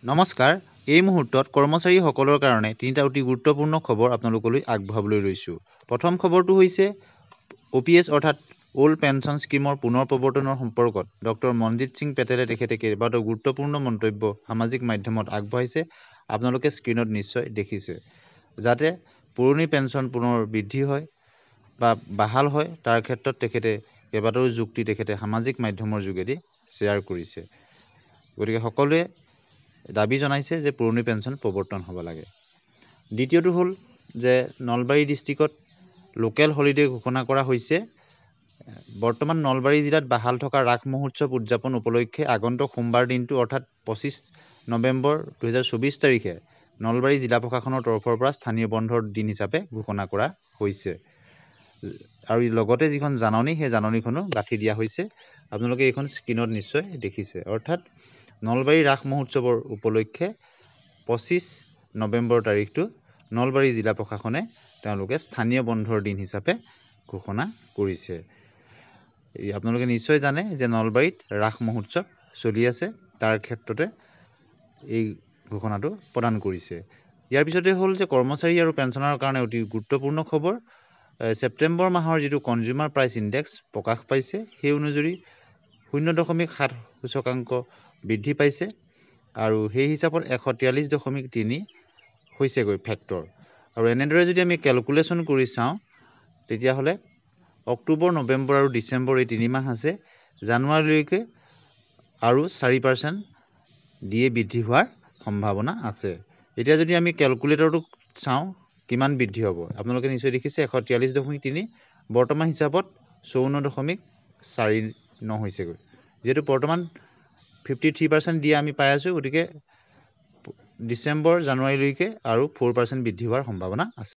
নমস্কাৰ, এই মুহূৰ্তত কৰ্মচাৰীসকলৰ কাৰণে তিনিটা অতি গুৰুত্বপূৰ্ণ খবৰ আপোনালোকলৈ আগবঢ়াবলৈ লৈছোঁ। প্ৰথম খবৰটো হৈছে OPS অৰ্থাৎ অল্ড পেঞ্চন স্কিমৰ পুনৰ প্ৰৱৰ্তনৰ সম্পৰ্কত ডক্টৰ মনজিত সিং পেটেলে তেখেতে কেইবাটাও গুৰুত্বপূৰ্ণ মন্তব্য সামাজিক মাধ্যমত আগবঢ়াইছে। আপোনালোকে স্ক্ৰীণত নিশ্চয় দেখিছে। যাতে পুৰণি পেঞ্চন পুনৰ বৃদ্ধি হয় বা বাহাল হয় তাৰ ক্ষেত্ৰত তেখেতে কেইবাটাও যুক্তি তেখেতে সামাজিক মাধ্যমৰ যোগেদি শ্বেয়াৰ কৰিছে। গতিকে সকলোৱে দাবী জনাইছে যে পুৰণি পেঞ্চন প্ৰৱৰ্তন হ'ব লাগে। দ্বিতীয়টো হ'ল যে নলবাৰী ডিষ্ট্ৰিক্টত লোকেল হলিডে ঘোষণা কৰা হৈছে। বৰ্তমান নলবাৰী জিলাত বাহাল থকা ৰাস মহোৎসৱ উদযাপন উপলক্ষে আগন্তুক সোমবাৰ দিনটো অৰ্থাৎ 25 নৱেম্বৰ 2024 তাৰিখে নলবাৰী জিলা প্ৰশাসনৰ তৰফৰ পৰা স্থানীয় বন্ধৰ দিন হিচাপে ঘোষণা কৰা হৈছে। আৰু লগতে যিখন জাননী সেই জাননীখনো গাঁঠি দিয়া হৈছে। আপোনালোকে এইখন স্ক্ৰীণত নিশ্চয় দেখিছে। অৰ্থাৎ নলবাৰী ৰাস মহোৎসৱৰ উপলক্ষে 25 নৱেম্বৰ তাৰিখটো নলবাৰী জিলা প্ৰশাসনে তেওঁলোকে স্থানীয় বন্ধৰ দিন হিচাপে ঘোষণা কৰিছে। আপোনালোকে নিশ্চয় জানে যে নলবাৰীত ৰাস মহোৎসৱ চলি আছে, তাৰ ক্ষেত্ৰতে এই ঘোষণাটো প্ৰদান কৰিছে। ইয়াৰ পিছতে হ'ল যে কৰ্মচাৰী আৰু পেঞ্চনাৰৰ কাৰণে অতি গুৰুত্বপূৰ্ণ খবৰ। ছেপ্টেম্বৰ মাহৰ যিটো কনজিউমাৰ প্ৰাইচ ইণ্ডেক্স প্ৰকাশ পাইছে, সেই অনুযায়ী 0.7 সূচকাংক বৃদ্ধি পাইছে আৰু সেই হিচাপত 143.3 হৈছেগৈ ফেক্টৰ। আৰু এনেদৰে যদি আমি কেলকুলেশ্যন কৰি চাওঁ তেতিয়াহ'লে অক্টোবৰ, নৱেম্বৰ আৰু ডিচেম্বৰ এই 3 মাহ আছে, জানুৱাৰীলৈকে আৰু 4% দিয়ে বৃদ্ধি হোৱাৰ সম্ভাৱনা আছে। এতিয়া যদি আমি কেলকুলেটৰটো চাওঁ কিমান বৃদ্ধি হ'ব, আপোনালোকে নিশ্চয় দেখিছে 143.3 বৰ্তমান হিচাপত 54.49 হৈছেগৈ। যিহেতু বৰ্তমান 53% দিয়ে আমি পাই আছোঁ, গতিকে ডিচেম্বৰ, জানুৱাৰীলৈকে আৰু 4% বৃদ্ধি হোৱাৰ সম্ভাৱনা আছে।